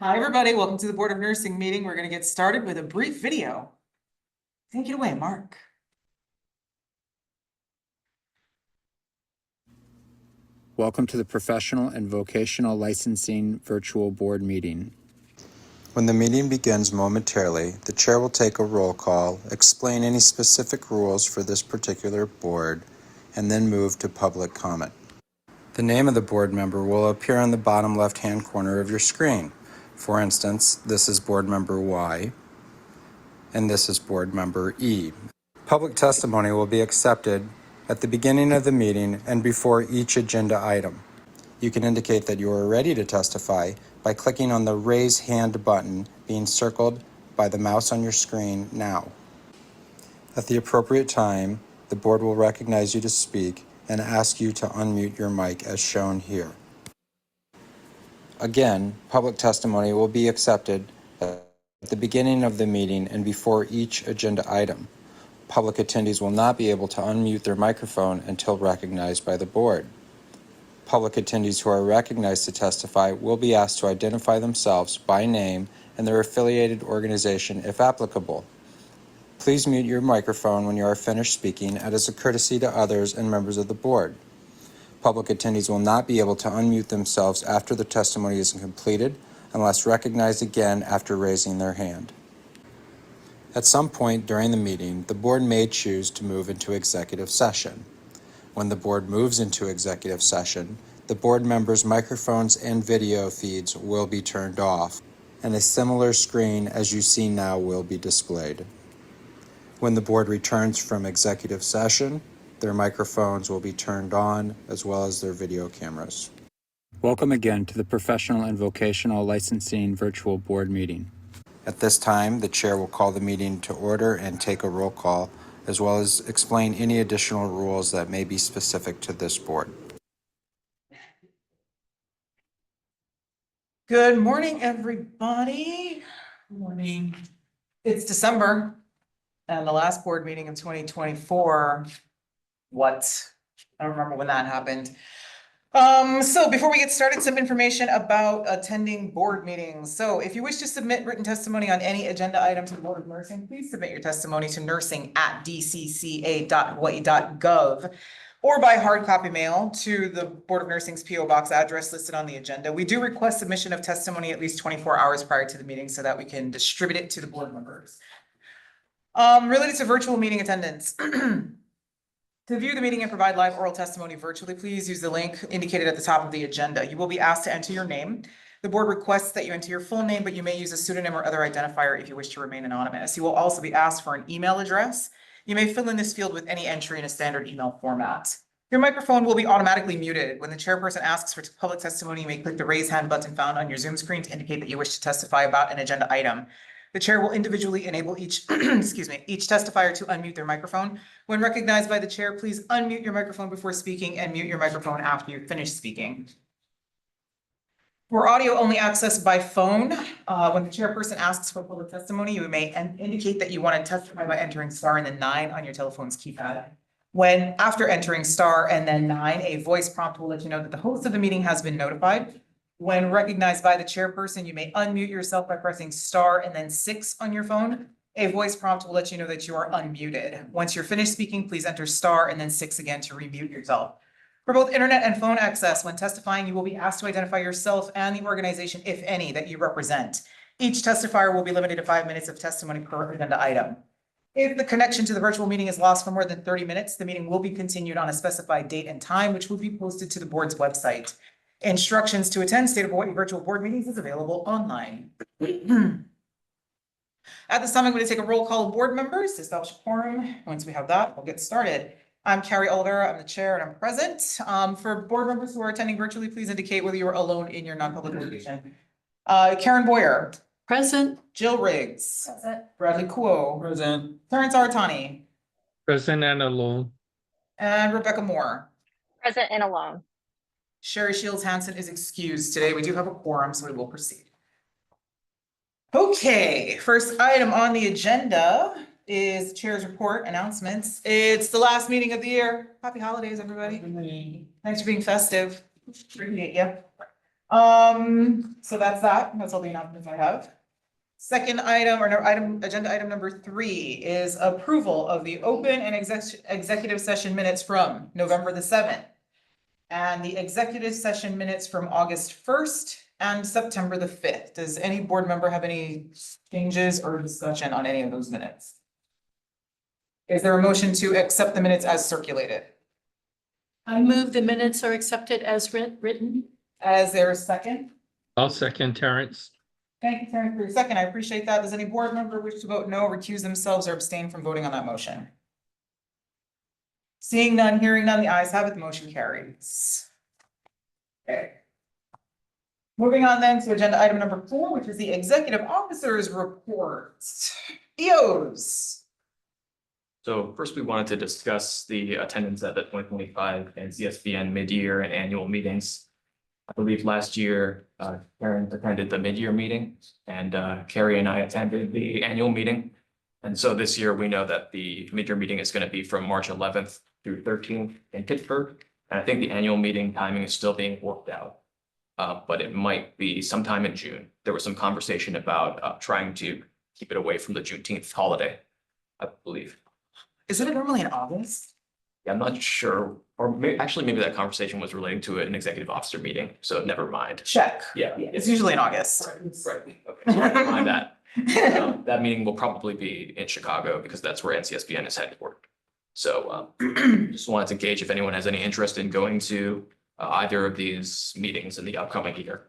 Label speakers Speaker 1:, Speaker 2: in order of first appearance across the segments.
Speaker 1: Hi, everybody. Welcome to the Board of Nursing meeting. We're going to get started with a brief video. Take it away, Mark.
Speaker 2: Welcome to the Professional and Vocational Licensing Virtual Board Meeting. When the meeting begins momentarily, the chair will take a roll call, explain any specific rules for this particular board, and then move to public comment. The name of the board member will appear on the bottom left-hand corner of your screen. For instance, this is Board Member Y, and this is Board Member E. Public testimony will be accepted at the beginning of the meeting and before each agenda item. You can indicate that you are ready to testify by clicking on the Raise Hand button being circled by the mouse on your screen now. At the appropriate time, the board will recognize you to speak and ask you to unmute your mic as shown here. Again, public testimony will be accepted at the beginning of the meeting and before each agenda item. Public attendees will not be able to unmute their microphone until recognized by the board. Public attendees who are recognized to testify will be asked to identify themselves by name and their affiliated organization if applicable. Please mute your microphone when you are finished speaking as a courtesy to others and members of the board. Public attendees will not be able to unmute themselves after the testimony is completed unless recognized again after raising their hand. At some point during the meeting, the board may choose to move into executive session. When the board moves into executive session, the board members' microphones and video feeds will be turned off, and a similar screen as you see now will be displayed. When the board returns from executive session, their microphones will be turned on as well as their video cameras. Welcome again to the Professional and Vocational Licensing Virtual Board Meeting. At this time, the chair will call the meeting to order and take a roll call, as well as explain any additional rules that may be specific to this board.
Speaker 1: Good morning, everybody. Good morning. It's December and the last board meeting of 2024. I don't remember when that happened. So before we get started, some information about attending board meetings. So if you wish to submit written testimony on any agenda item to the Board of Nursing, please submit your testimony to nursing@dcca.hawaii.gov or by hard copy mail to the Board of Nursing's PO Box address listed on the agenda. We do request submission of testimony at least 24 hours prior to the meeting so that we can distribute it to the board members. Related to virtual meeting attendance. To view the meeting and provide live oral testimony virtually, please use the link indicated at the top of the agenda. You will be asked to enter your name. The board requests that you enter your full name, but you may use a pseudonym or other identifier if you wish to remain anonymous. You will also be asked for an email address. You may fill in this field with any entry in a standard email format. Your microphone will be automatically muted. When the chairperson asks for public testimony, you may click the raise hand button found on your Zoom screen to indicate that you wish to testify about an agenda item. The chair will individually enable each each testifier to unmute their microphone. When recognized by the chair, please unmute your microphone before speaking and mute your microphone after you finish speaking. For audio only access by phone, when the chairperson asks for public testimony, you may indicate that you want to testify by entering star and then 9 on your telephone's keypad. When after entering star and then 9, a voice prompt will let you know that the host of the meeting has been notified. When recognized by the chairperson, you may unmute yourself by pressing star and then 6 on your phone. A voice prompt will let you know that you are unmuted. Once you're finished speaking, please enter star and then 6 again to remute yourself. For both internet and phone access, when testifying, you will be asked to identify yourself and the organization, if any, that you represent. Each testifier will be limited to 5 minutes of testimony per agenda item. If the connection to the virtual meeting is lost for more than 30 minutes, the meeting will be continued on a specified date and time, which will be posted to the board's website. Instructions to attend State of Hawaii virtual board meetings is available online. At this time, I'm going to take a roll call of board members to establish a quorum. Once we have that, we'll get started. I'm Carrie Oliveira, I'm the chair and I'm present. For board members who are attending virtually, please indicate whether you are alone in your non-public location. Karen Boyer.
Speaker 3: Present.
Speaker 1: Jill Riggs.
Speaker 3: Present.
Speaker 1: Bradley Kuo.
Speaker 4: Present.
Speaker 1: Terrence Aratani.
Speaker 4: Present and alone.
Speaker 1: And Rebecca Moore.
Speaker 5: Present and alone.
Speaker 1: Sherry Shields Hansen is excused today. We do have a quorum, so we will proceed. Okay, first item on the agenda is chair's report announcements. It's the last meeting of the year. Happy holidays, everybody. Thanks for being festive. Appreciate you. So that's that. That's all the announcements I have. Second item, or no, agenda item number 3 is approval of the open and executive session minutes from November the 7th. And the executive session minutes from August 1st and September the 5th. Does any board member have any changes or discussion on any of those minutes? Is there a motion to accept the minutes as circulated?
Speaker 3: I move the minutes are accepted as written.
Speaker 1: Is there a second?
Speaker 4: I'll second Terrence.
Speaker 1: Thank you, Terry, for your second. I appreciate that. Does any board member wish to vote no, recuse themselves, or abstain from voting on that motion? Seeing none, hearing none, the ayes have it, the motion carries. Okay. Moving on then to agenda item number 4, which is the executive officer's report. EOs.
Speaker 5: So first, we wanted to discuss the attendance at the 2025 NCSBN mid-year and annual meetings. I believe last year, Karen attended the mid-year meeting, and Carrie and I attended the annual meeting. And so this year, we know that the mid-year meeting is going to be from March 11th through 13th in Pittsburgh. And I think the annual meeting timing is still being worked out, but it might be sometime in June. There was some conversation about trying to keep it away from the Juneteenth holiday, I believe.
Speaker 1: Isn't it normally in August?
Speaker 5: Yeah, I'm not sure, or actually, maybe that conversation was relating to an executive officer meeting, so never mind.
Speaker 1: Check.
Speaker 5: Yeah.
Speaker 1: It's usually in August.
Speaker 5: Right, okay, so never mind that. That meeting will probably be in Chicago because that's where NCSBN is headquartered. So just wanted to gauge if anyone has any interest in going to either of these meetings in the upcoming year.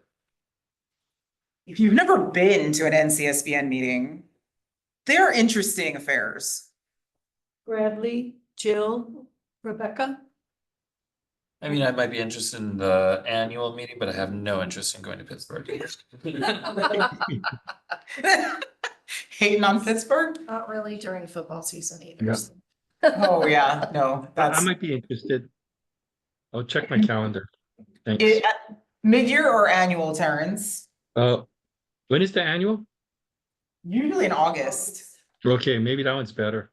Speaker 1: If you've never been to an NCSBN meeting, they're interesting affairs.
Speaker 3: Bradley, Jill, Rebecca.
Speaker 6: I mean, I might be interested in the annual meeting, but I have no interest in going to Pittsburgh.
Speaker 1: Hating on Pittsburgh?
Speaker 7: Not really during football season
Speaker 4: Yeah.
Speaker 7: either.
Speaker 1: Oh, yeah, no,
Speaker 4: I
Speaker 1: that's
Speaker 4: might be interested. I'll check my calendar. Thanks.
Speaker 1: it, mid-year or annual, Terrence?
Speaker 4: When is the annual?
Speaker 1: Usually in August.
Speaker 4: Okay, maybe that one's better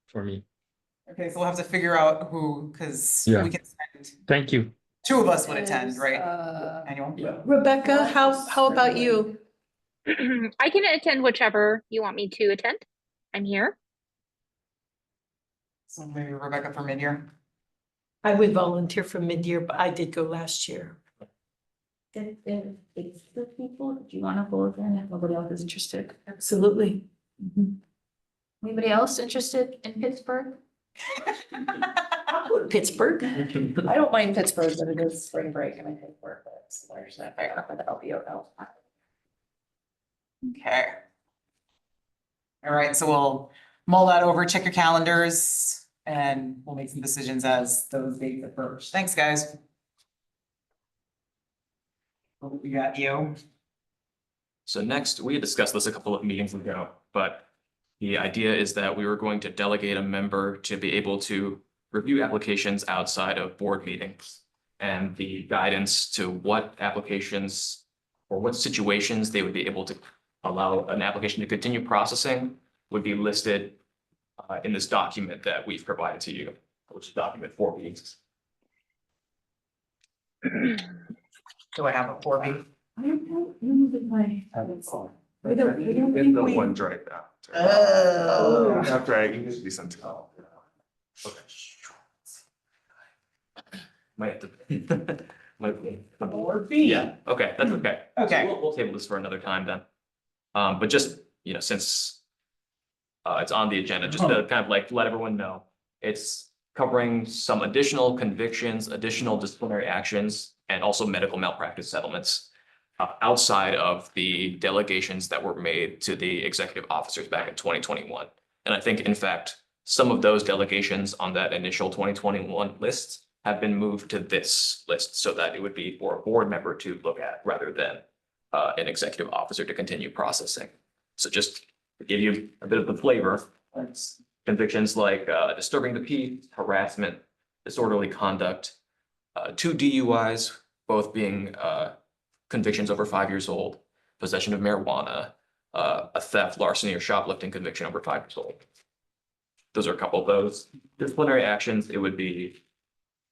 Speaker 4: for me.
Speaker 1: Okay, so we'll have to figure out who, because
Speaker 4: Yeah.
Speaker 1: we can send,
Speaker 4: Thank you.
Speaker 1: 2 of us would attend, right?
Speaker 7: Uh,
Speaker 1: Annual?
Speaker 5: Yeah.
Speaker 3: Rebecca, how about you?
Speaker 8: I can attend whichever you want me to attend. I'm here.
Speaker 1: So maybe Rebecca for mid-year.
Speaker 3: I would volunteer for mid-year, but I did go last year.
Speaker 9: If it's the people, do you want to go again if nobody else is interested?
Speaker 3: Absolutely.
Speaker 9: Anybody else interested in Pittsburgh?
Speaker 3: I'll go to Pittsburgh.
Speaker 7: I don't mind Pittsburgh, but it is spring break and I think work, but it's there's that fair, but that'll be okay.
Speaker 1: Okay. All right, so we'll mull that over, check your calendars, and we'll make some decisions as those dates approach. Thanks, guys. What we got, you?
Speaker 5: So next, we had discussed this a couple of meetings ago, but the idea is that we were going to delegate a member to be able to review applications outside of board meetings. And the guidance to what applications or what situations they would be able to allow an application to continue processing would be listed in this document that we've provided to you, which is document 4B.
Speaker 1: Do I have a 4B?
Speaker 9: I don't know that my.
Speaker 3: We don't think we-
Speaker 5: OneDrive now.
Speaker 1: Oh.
Speaker 5: After I can just be sent to. Okay. Might have to. Might be.
Speaker 1: 4B?
Speaker 5: Yeah, okay, that's okay. So
Speaker 1: Okay.
Speaker 5: We'll table this for another time then. But just, since it's on the agenda, just to kind of like let everyone know, it's covering some additional convictions, additional disciplinary actions, and also medical malpractice settlements outside of the delegations that were made to the executive officers back in 2021. And I think, in fact, some of those delegations on that initial 2021 list have been moved to this list so that it would be for a board member to look at rather than an executive officer to continue processing. So just to give you a bit of the flavor, it's convictions like disturbing the peace, harassment, disorderly conduct, 2 DUIs, both being convictions over 5 years old, possession of marijuana, a theft, larceny, or shoplifting conviction over 5 years old. Those are a couple of those. Disciplinary actions, it would be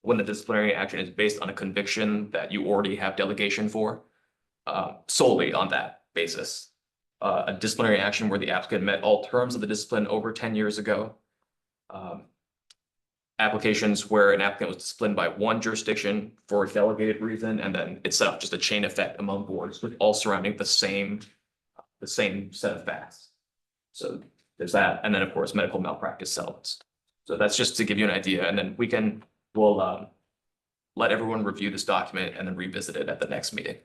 Speaker 5: when the disciplinary action is based on a conviction that you already have delegation for, solely on that basis. A disciplinary action where the applicant met all terms of the discipline over 10 years ago. Applications where an applicant was disciplined by one jurisdiction for a delegated reason, and then it's set up just a chain effect among boards with all surrounding the same set of facts. So there's that, and then of course, medical malpractice settlements. So that's just to give you an idea, and then we'll let everyone review this document and then revisit it at the next meeting.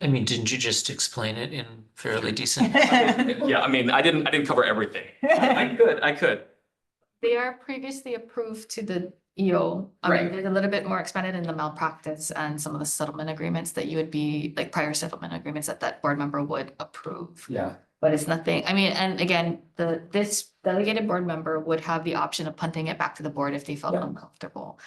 Speaker 6: I mean, didn't you just explain it in fairly decent?
Speaker 5: Yeah, I mean, I didn't cover everything. I could.
Speaker 7: They are previously approved to the EO. I mean,
Speaker 1: Right.
Speaker 7: there's a little bit more expanded in the malpractice and some of the settlement agreements that you would be, like prior settlement agreements that board member would approve.
Speaker 6: Yeah.
Speaker 7: But it's nothing, I mean, and again, this delegated board member would have the option of punting it back to the board if they felt uncomfortable.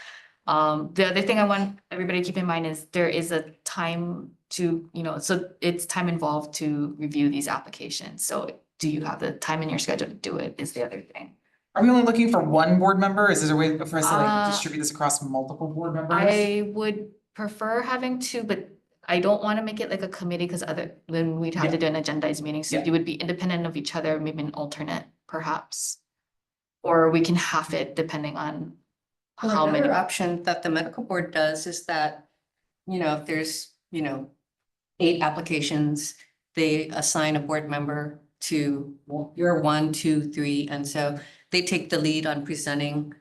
Speaker 7: The other thing I want everybody to keep in mind is there is a time to, so it's time involved to review these applications. So do you have the time in your schedule to do it is the other thing.
Speaker 1: Are we only looking for one board member? Is there a way for us to like
Speaker 7: Uh,
Speaker 1: distribute this across multiple board members?
Speaker 7: I would prefer having two, but I don't want to make it like a committee because when we'd have to do an agendized meeting, so
Speaker 1: Yeah.
Speaker 7: you would be independent of each other, maybe an alternate perhaps. Or we can half it depending on how many.
Speaker 10: Another option that the medical board does is that, if there's, 8 applications, they assign a board member to, you're 1, 2, 3, and so they take the lead on presenting,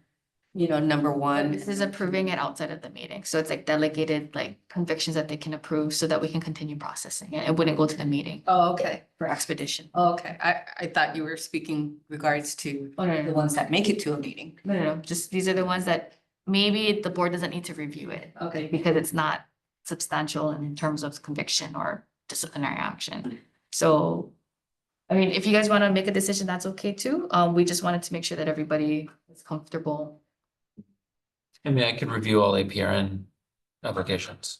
Speaker 10: number one.
Speaker 7: This is approving it outside of the meeting, so it's like delegated like convictions that they can approve so that we can continue processing it. It wouldn't go to the meeting
Speaker 10: Oh, okay.
Speaker 7: for expedition.
Speaker 10: Oh, okay. I thought you were speaking regards to
Speaker 7: Oh, no,
Speaker 10: the ones that make it to a meeting.
Speaker 7: No, just these are the ones that maybe the board doesn't need to review it.
Speaker 10: Okay.
Speaker 7: Because it's not substantial in terms of conviction or disciplinary action. So, I mean, if you guys want to make a decision, that's okay too. We just wanted to make sure that everybody is comfortable.
Speaker 6: I mean, I could review all APRN applications.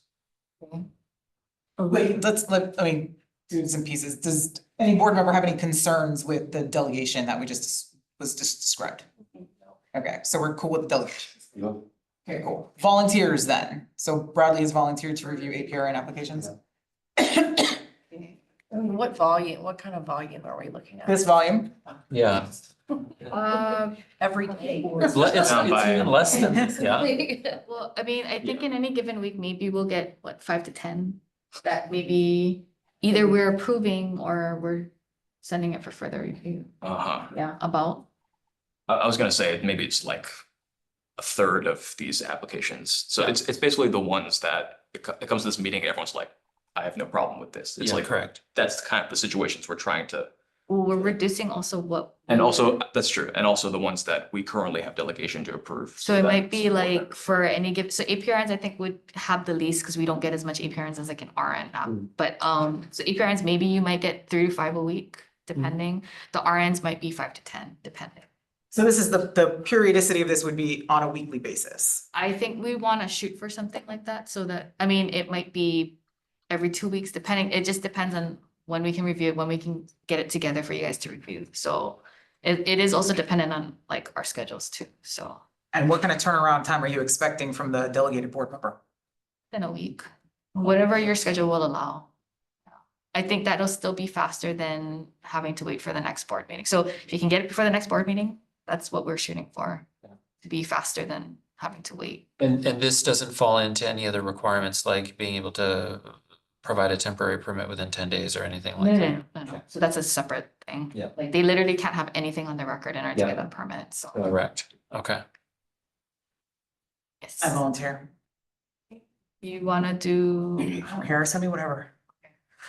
Speaker 1: Wait, do some pieces. Does any board member have any concerns with the delegation that was just described? Okay, so we're cool with the delegation. Okay, cool. Volunteers then. So Bradley has volunteered to review APRN applications.
Speaker 10: What kind of volume are we looking at?
Speaker 1: This volume,
Speaker 6: Yeah.
Speaker 10: Every day.
Speaker 6: It's even less than, yeah.
Speaker 7: Well, I mean, I think in any given week, maybe we'll get 5 to 10 that maybe either we're approving or we're sending it for further review. Yeah, about.
Speaker 5: I was gonna say, maybe it's like a third of these applications. So it's basically the ones that it comes to this meeting, everyone's like, I have no problem with this. It's
Speaker 6: Yeah,
Speaker 5: like,
Speaker 6: correct.
Speaker 5: that's kind of the situations we're trying to.
Speaker 7: Well, we're reducing also what.
Speaker 5: And also, that's true. And also the ones that we currently have delegation to approve.
Speaker 7: So it
Speaker 5: that-
Speaker 7: might be like for any given, so APRNs I think would have the least because we don't get as much APRNs as like an RN app. But so APRNs, maybe you might get 3 to 5 a week, depending. The RNs might be 5 to 10, depending.
Speaker 1: so this is the periodicity of this would be on a weekly basis.
Speaker 7: I think we want to shoot for something like that so that, I mean, it might be every 2 weeks, depending, it just depends on when we can review it, when we can get it together for you guys to review. So it is also dependent on like our schedules too, so
Speaker 1: And what kind of turnaround time are you expecting from the delegated board member?
Speaker 7: in a week, whatever your schedule will allow. I think that'll still be faster than having to wait for the next board meeting. So if you can get it before the next board meeting, that's what we're shooting for, to be faster than having to wait.
Speaker 6: And this doesn't fall into any other requirements like being able to provide a temporary permit within 10 days or anything like that.
Speaker 7: No. So that's a separate thing.
Speaker 6: Yeah.
Speaker 7: Like they literally can't have anything on their record in order to
Speaker 6: Yeah.
Speaker 7: get a permit, so.
Speaker 6: Correct. Okay.
Speaker 7: Yes.
Speaker 1: I volunteer.
Speaker 7: You wanna do?
Speaker 1: I don't care, send me whatever.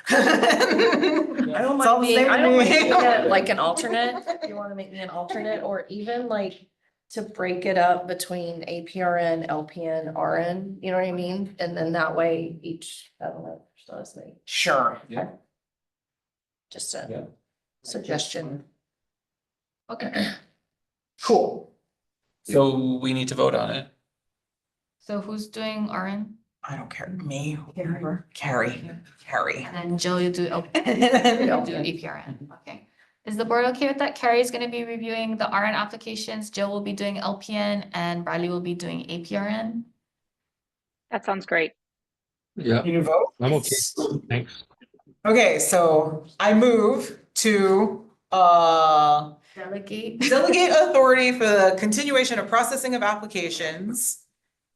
Speaker 10: I don't
Speaker 1: It's all
Speaker 10: mind
Speaker 1: the
Speaker 10: being,
Speaker 1: same
Speaker 10: I
Speaker 1: to
Speaker 10: don't mind
Speaker 1: me.
Speaker 10: being like an alternate, if you wanna make me an alternate, or even like to break it up between APRN, LPN, RN, you know what I mean? And then that way each, I don't know, just me,
Speaker 1: Sure.
Speaker 10: just a suggestion.
Speaker 7: Okay,
Speaker 1: Cool.
Speaker 6: So we need to vote on it.
Speaker 7: so who's doing RN?
Speaker 1: I don't care. Me, whoever. Carrie.
Speaker 7: And then Jill, you do, you'll do APRN, okay. Is the board okay with that? Carrie is gonna be reviewing the RN applications, Jill will be doing LPN, and Bradley will be doing APRN.
Speaker 8: That sounds great.
Speaker 4: Yeah,
Speaker 1: You vote?
Speaker 4: I'm okay. Thanks.
Speaker 1: Okay, so I move to
Speaker 7: Delegate.
Speaker 1: delegate authority for the continuation of processing of applications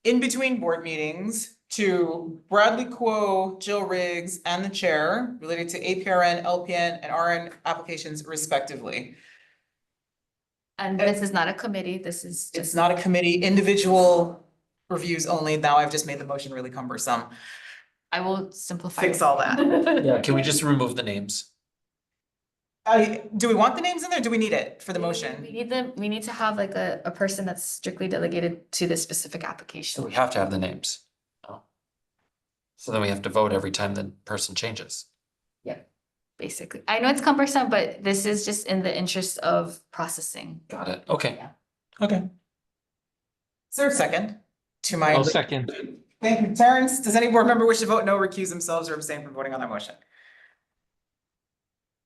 Speaker 1: in between board meetings to Bradley Quo, Jill Riggs, and the chair related to APRN, LPN, and RN applications respectively.
Speaker 7: And this is not a committee, this is
Speaker 1: It's
Speaker 7: just,
Speaker 1: not a committee, individual reviews only. Now I've just made the motion really cumbersome.
Speaker 7: I will simplify.
Speaker 1: Fix
Speaker 7: it.
Speaker 1: all that.
Speaker 6: Yeah, can we just remove the names?
Speaker 1: Do we want the names in there? Do we need it for the
Speaker 7: We
Speaker 1: motion?
Speaker 7: need them, we need to have like a person that's strictly delegated to this specific
Speaker 6: So
Speaker 7: application.
Speaker 6: we have to have the names. Oh. So then we have to vote every time the person changes.
Speaker 7: Basically, I know it's cumbersome, but this is just in the interest of processing.
Speaker 6: Got it. Okay.
Speaker 1: Okay. Is there a second to my?
Speaker 4: I'll second.
Speaker 1: Thank you, Terrence. Does any board member wish to vote no, recuse themselves, or abstain from voting on that motion?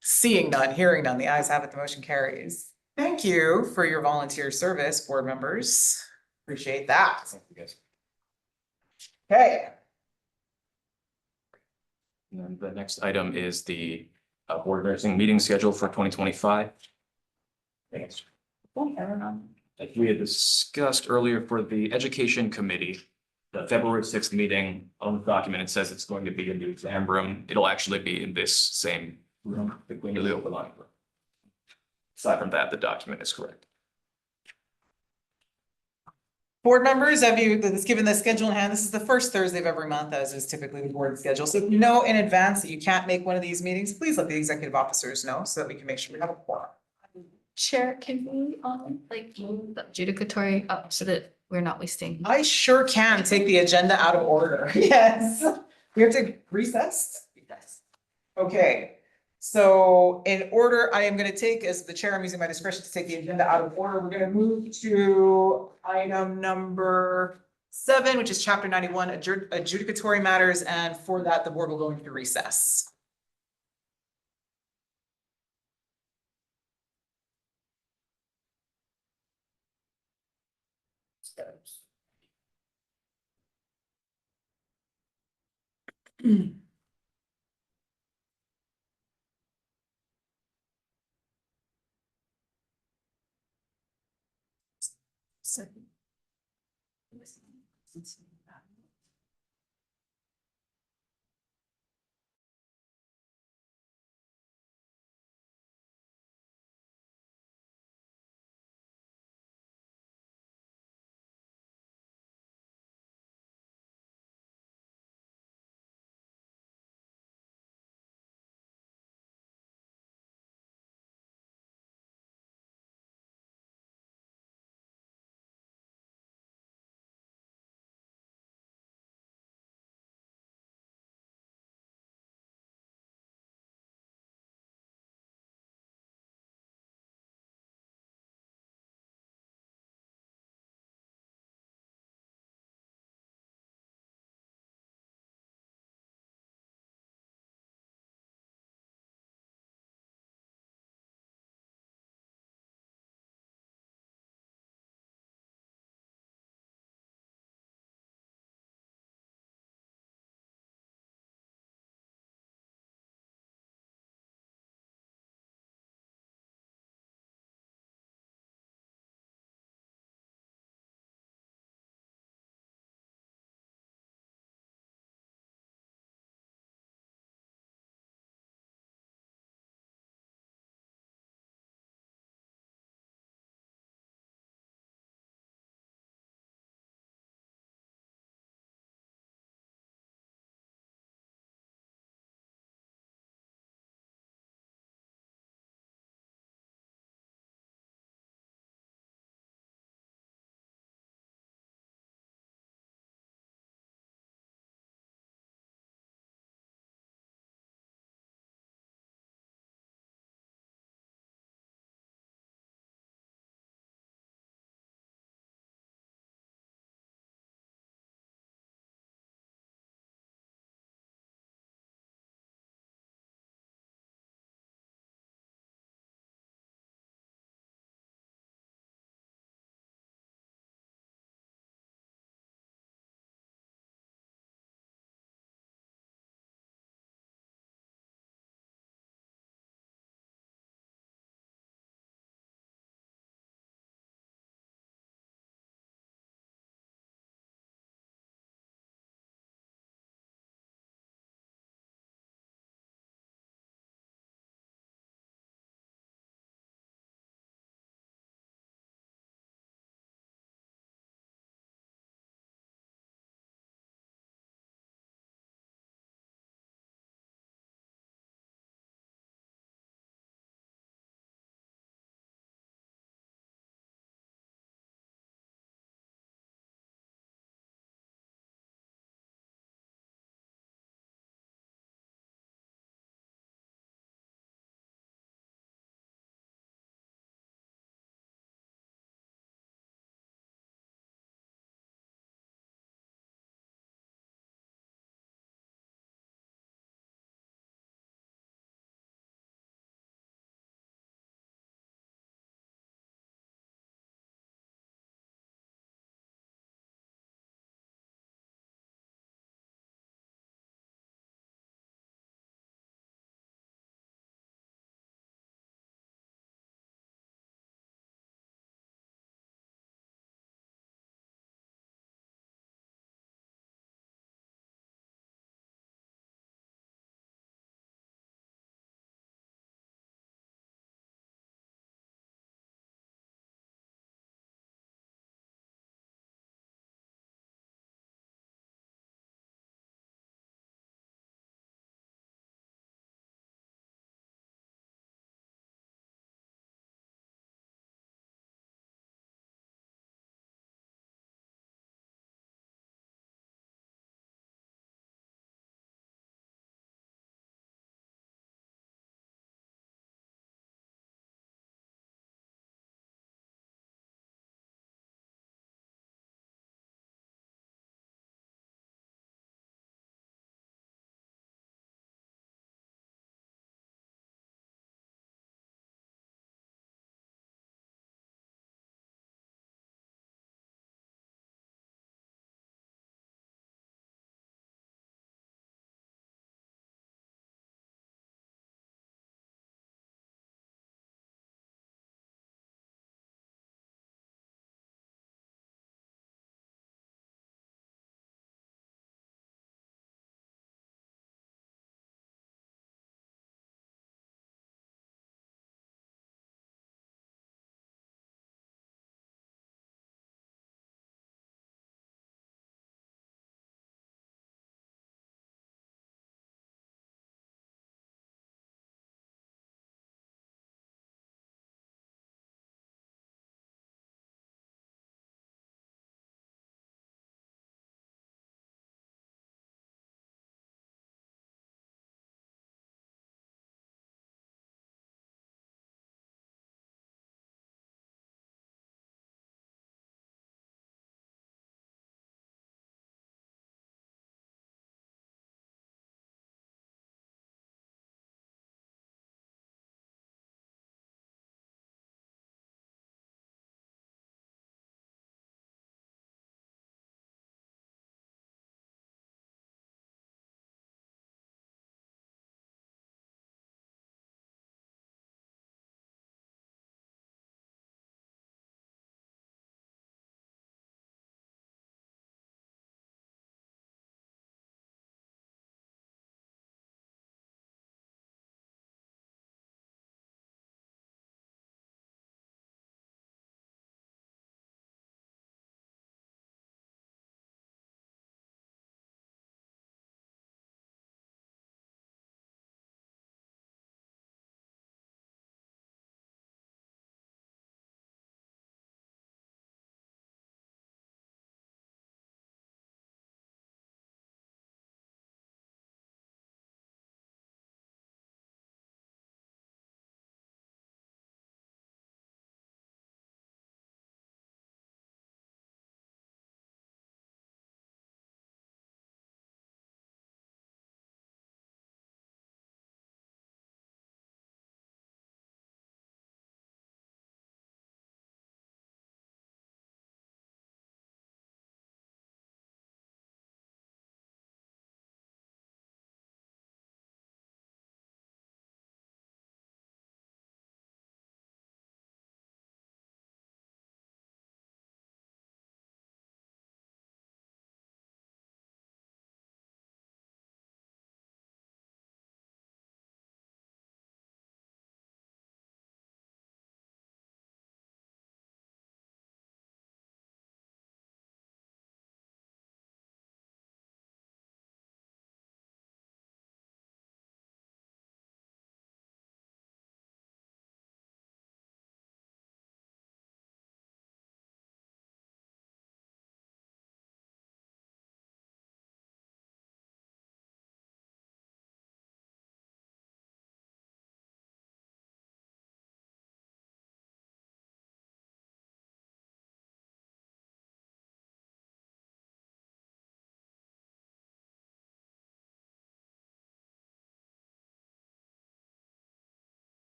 Speaker 1: Seeing none, hearing none, the ayes have it, the motion carries. Thank you for your volunteer service, board members. Appreciate that. Okay,
Speaker 5: And then the next item is the board nursing meeting schedule for 2025. Thanks. Like we had discussed earlier for the education committee, the February 6th meeting on the document, it says it's going to be in the exam room. It'll actually be in this same room, the Queen overlying room. Aside from that, the document is correct.
Speaker 1: board members, have you, given the schedule in hand, this is the first Thursday of every month, as is typically the board schedule. So if you know in advance that you can't make one of these meetings, please let the executive officers know so that we can make sure we have a quorum.
Speaker 7: Chair, can we like move the adjudicatory up so that we're not wasting?
Speaker 1: I sure can take the agenda out of order. Yes. We have to recess? Okay, so in order, I am gonna take, as the chair, I'm using my discretion to take the agenda out of order. We're gonna move to item number 7, which is chapter 91, adjudicatory matters, and for that, the board will go into recess. Second.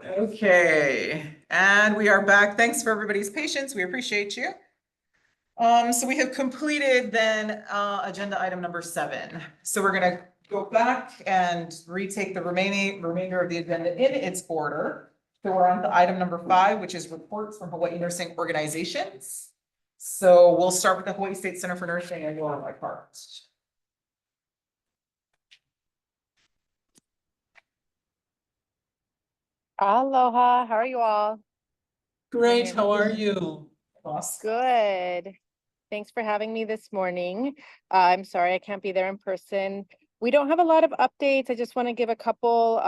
Speaker 1: Okay, and we are back. Thanks for everybody's patience. We appreciate you. So we have completed then, agenda item number 7. So we're gonna go back and retake the remainder of the agenda in its order. So we're on to item number 5, which is reports from Hawaii nursing organizations. So we'll start with the Hawaii State Center for Nursing and Laura Part.
Speaker 11: Aloha, how are you all?
Speaker 1: Great, how are you?
Speaker 11: Good. Thanks for having me this morning. I'm sorry I can't be there in person. We don't have a lot of updates. I just want to give a couple.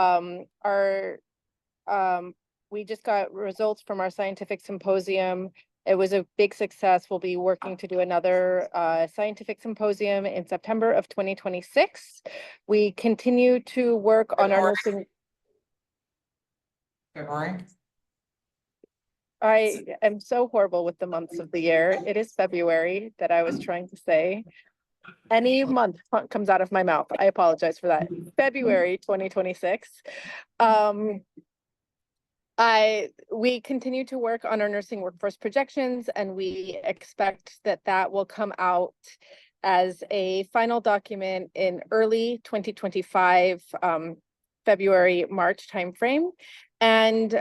Speaker 11: We just got results from our scientific symposium. It was a big success. We'll be working to do another scientific symposium in September of 2026. We continue to work on our nursing.
Speaker 1: February.
Speaker 11: I am so horrible with the months of the year. It is February that I was trying to say. Any month comes out of my mouth. I apologize for that. February 2026. We continue to work on our nursing workforce projections, and we expect that that will come out as a final document in early 2025, February, March timeframe. And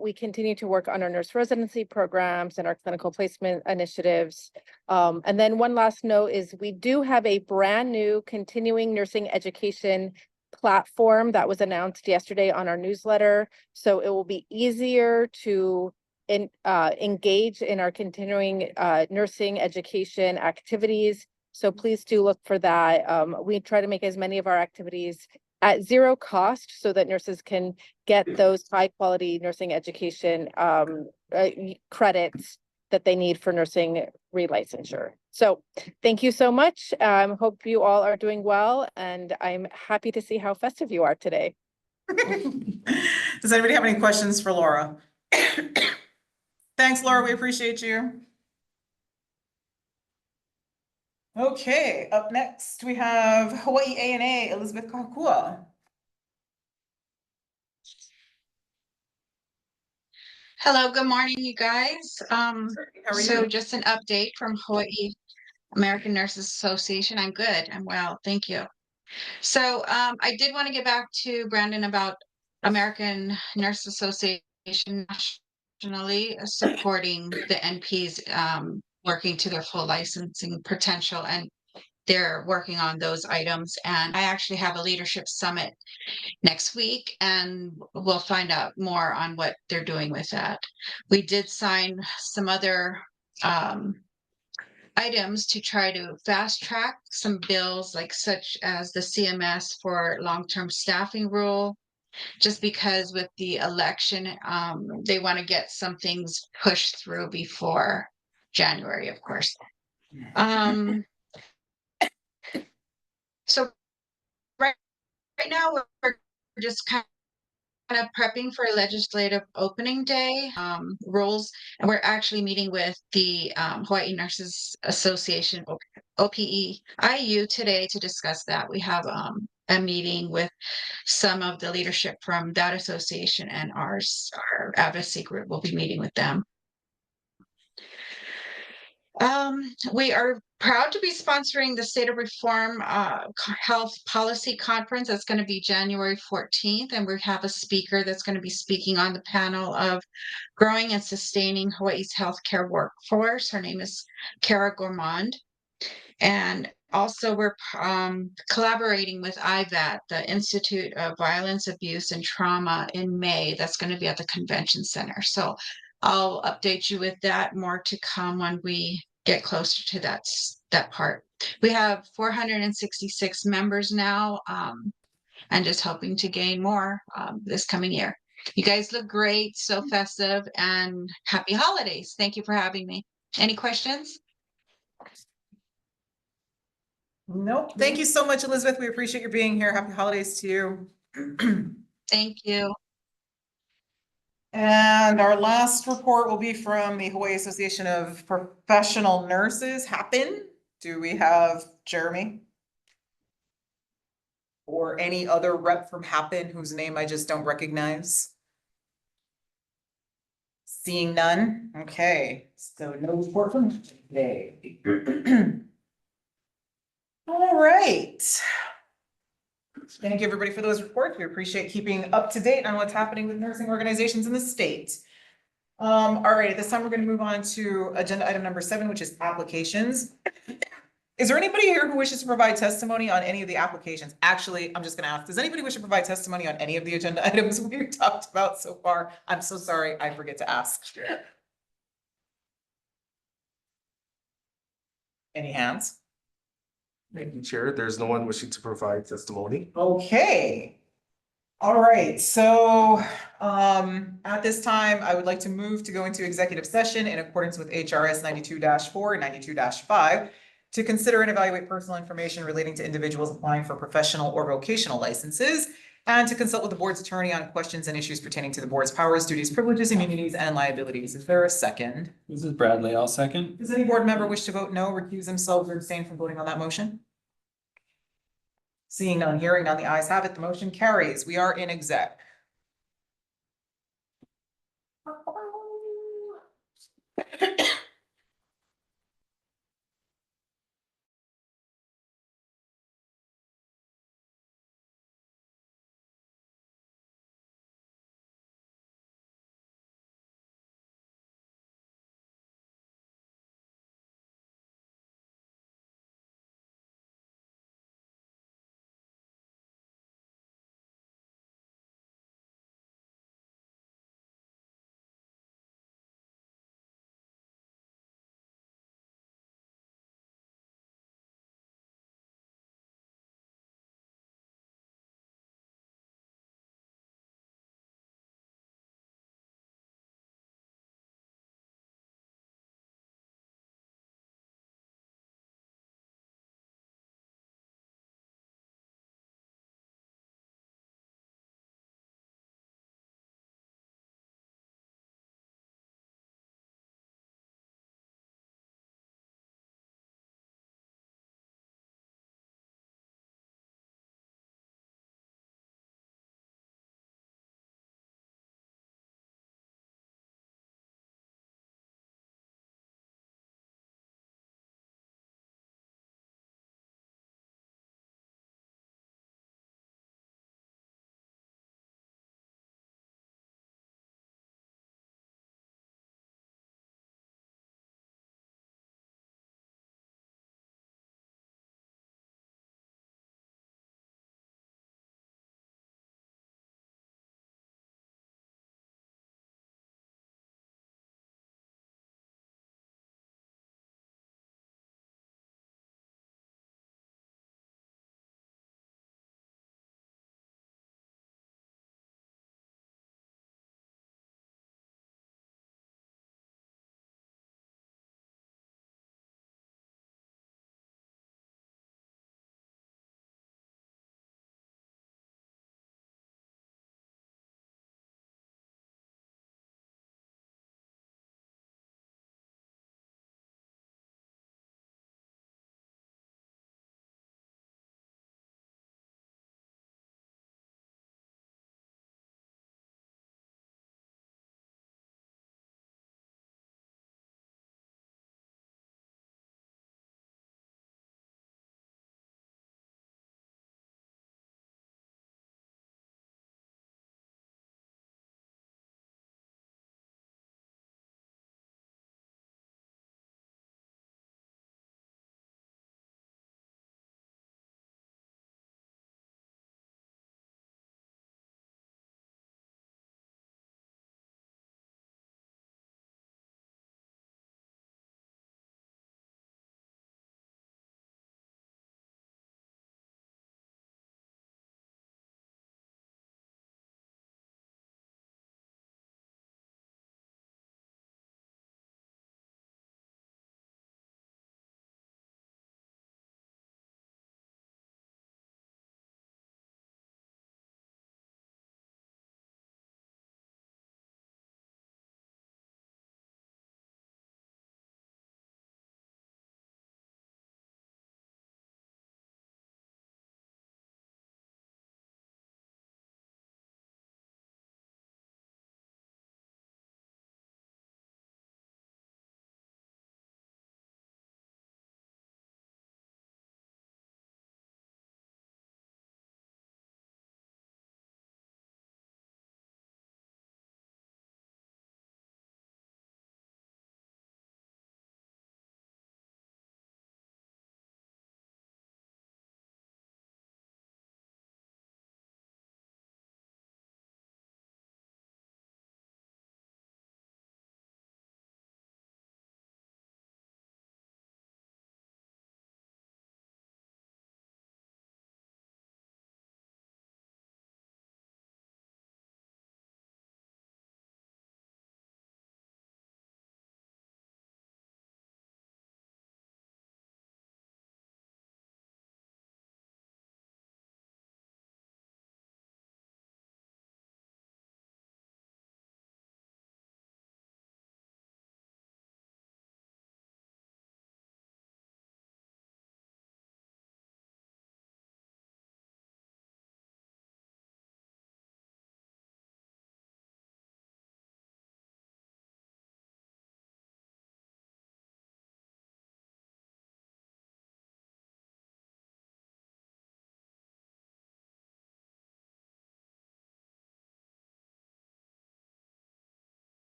Speaker 11: we continue to work on our nurse residency programs and our clinical placement initiatives. And then one last note is we do have a brand new continuing nursing education platform that was announced yesterday on our newsletter. So it will be easier to engage in our continuing nursing education activities. So please do look for that. We try to make as many of our activities at zero cost so that nurses can get those high quality nursing education credits that they need for nursing relicensure. So thank you so much. Hope you all are doing well, and I'm happy to see how festive you are today.
Speaker 1: Does anybody have any questions for Laura? Thanks, Laura. We appreciate you. Okay, up next we have Hawaii ANA, Elizabeth Kahakua.
Speaker 12: Hello, good morning, you guys.
Speaker 1: How are
Speaker 12: So
Speaker 1: you?
Speaker 12: just an update from Hawaii American Nurses Association. I'm good. I'm well. Thank you. So I did want to get back to Brandon about American Nurse Association nationally supporting the NPs working to their full licensing potential, and they're working on those items. And I actually have a leadership summit next week, and we'll find out more on what they're doing with that. We did sign some other items to try to fast track some bills, like such as the CMS for long-term staffing rule, just because with the election, they want to get some things pushed through before January, of course. So right now we're just kind of prepping for legislative opening day rules, and we're actually meeting with the Hawaii Nurses Association, OPEIU, today to discuss that. We have a meeting with some of the leadership from that association, and our advocacy group will be meeting with them. We are proud to be sponsoring the State of Reform Health Policy Conference. That's going to be January 14th, and we have a speaker that's going to be speaking on the panel of growing and sustaining Hawaii's healthcare workforce. Her name is Kara Gourmand. And also we're collaborating with IVAT, the Institute of Violence, Abuse, and Trauma, in May. That's going to be at the convention center. So I'll update you with that, more to come when we get closer to that part. We have 466 members now, and just hoping to gain more this coming year. You guys look great, so festive, and happy holidays. Thank you for having me. Any questions?
Speaker 1: Nope. Thank you so much, Elizabeth. We appreciate you being here. Happy holidays to you.
Speaker 12: Thank you.
Speaker 1: And our last report will be from the Hawaii Association of Professional Nurses, HAPN. Do we have Jeremy? or any other rep from Happen whose name I just don't recognize? Seeing none, okay, so no report from today. All right. Thank you, everybody, for those reports. We appreciate keeping up to date on what's happening with nursing organizations in the state. All right, at this time, we're going to move on to agenda item number 7, which is applications. Is there anybody here who wishes to provide testimony on any of the applications? Actually, I'm just going to ask, does anybody wish to provide testimony on any of the agenda items we've talked about so far? I'm so sorry, I forget to ask. Any hands?
Speaker 13: Thank you, Chair. There's no one wishing to provide testimony.
Speaker 1: Okay. All right, so at this time, I would like to move to go into executive session in accordance with HRS 92-4 and 92-5 to consider and evaluate personal information relating to individuals applying for professional or vocational licenses, and to consult with the board's attorney on questions and issues pertaining to the board's powers, duties, privileges, immunities, and liabilities. Is there a second?
Speaker 6: This is Bradley, I'll second.
Speaker 1: Does any board member wish to vote no, recuse themselves, or abstain from voting on that motion? Seeing none, hearing none, the ayes have it, the motion carries. We are in exec.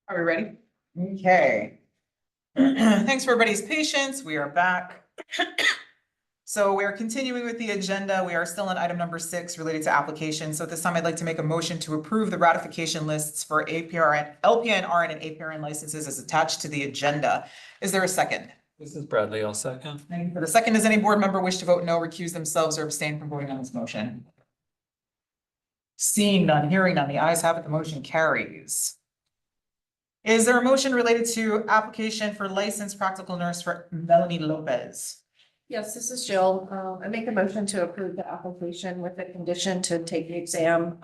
Speaker 1: Are we ready? Okay. Thanks for everybody's patience. We are back. So we are continuing with the agenda. We are still on item number 6 related to applications. So at this time, I'd like to make a motion to approve the ratification lists for APRN, LPN, and APRN licenses as attached to the agenda. Is there a second?
Speaker 6: This is Bradley, I'll second.
Speaker 1: Thank you for the second. Does any board member wish to vote no, recuse themselves, or abstain from voting on this motion? Seeing none, hearing none, the ayes have it, the motion carries. Is there a motion related to application for licensed practical nurse for Melanie Lopez?
Speaker 9: Yes, this is Jill. I make a motion to approve the application with the condition to take the exam,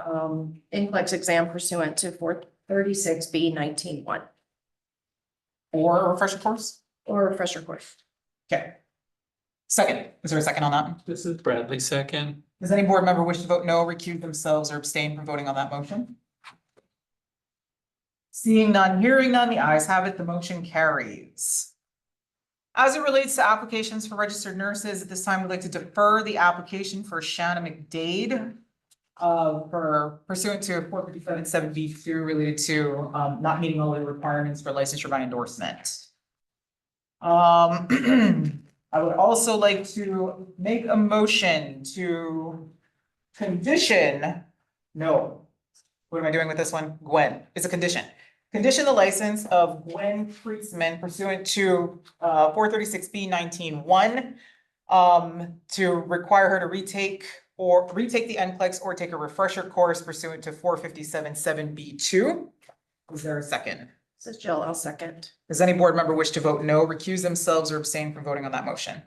Speaker 9: NCLEX exam pursuant to 436B 19.1
Speaker 1: Or a refresher course?
Speaker 9: or refresher course.
Speaker 1: Okay. Second, is there a second on that?
Speaker 6: This is Bradley, second.
Speaker 1: Does any board member wish to vote no, recuse themselves, or abstain from voting on that motion? Seeing none, hearing none, the ayes have it, the motion carries. As it relates to applications for registered nurses, at this time, we'd like to defer the application for Shanna McDade for pursuant to 457(7)(b)(2) related to not meeting all the requirements for licensure by endorsement. I would also like to make a motion to condition, no. What am I doing with this one? Gwen, it's a condition. Condition the license of Gwen Priestman pursuant to 436B 19.1 to require her to retake the NCLEX or take a refresher course pursuant to 457(7)(b)(2). Is there a second?
Speaker 9: This is Jill, I'll second.
Speaker 1: Does any board member wish to vote no, recuse themselves, or abstain from voting on that motion?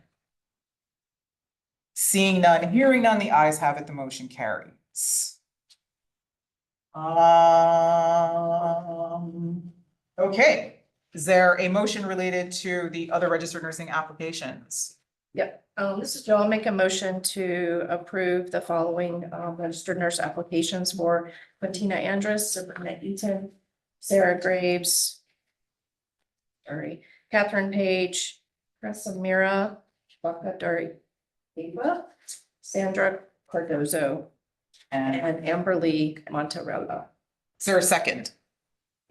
Speaker 1: Seeing none, hearing none, the ayes have it, the motion carries. Okay, is there a motion related to the other registered nursing applications?
Speaker 9: Yep, this is Jill. I'll make a motion to approve the following registered nurse applications for Bettina Andrus, Sabrina Eaton, Sarah Graves, Catherine Page, Mira, Eva, Sandra Cardozo, and Amber Lee Monterella.
Speaker 1: Is there a second?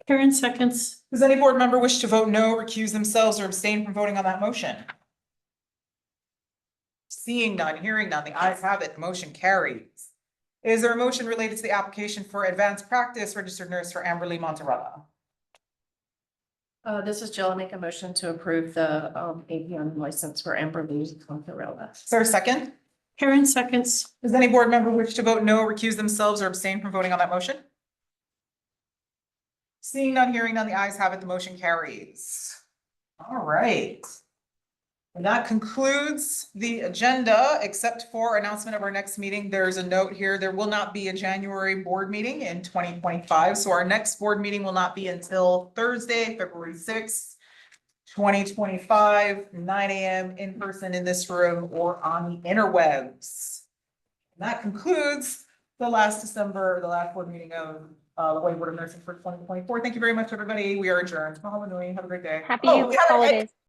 Speaker 3: Karen seconds.
Speaker 1: Does any board member wish to vote no, recuse themselves, or abstain from voting on that motion? Seeing none, hearing none, the ayes have it, the motion carries. Is there a motion related to the application for advanced practice registered nurse for Amber Lee Monterella?
Speaker 9: This is Jill. I'll make a motion to approve the APN license for Amber Lee Monterella.
Speaker 1: Is there a second?
Speaker 3: Karen seconds.
Speaker 1: Does any board member wish to vote no, recuse themselves, or abstain from voting on that motion? Seeing none, hearing none, the ayes have it, the motion carries. All right. And that concludes the agenda, except for announcement of our next meeting. There's a note here, there will not be a January board meeting in 2025. So our next board meeting will not be until Thursday, February 6th, 2025, 9 a.m. in person in this room or on the interwebs. And that concludes the last board meeting of the Hawaii Board of Nursing for 2024. Thank you very much, everybody. We are adjourned. Mahalo nui. Have a great day.
Speaker 8: Happy
Speaker 1: Oh,
Speaker 8: holidays.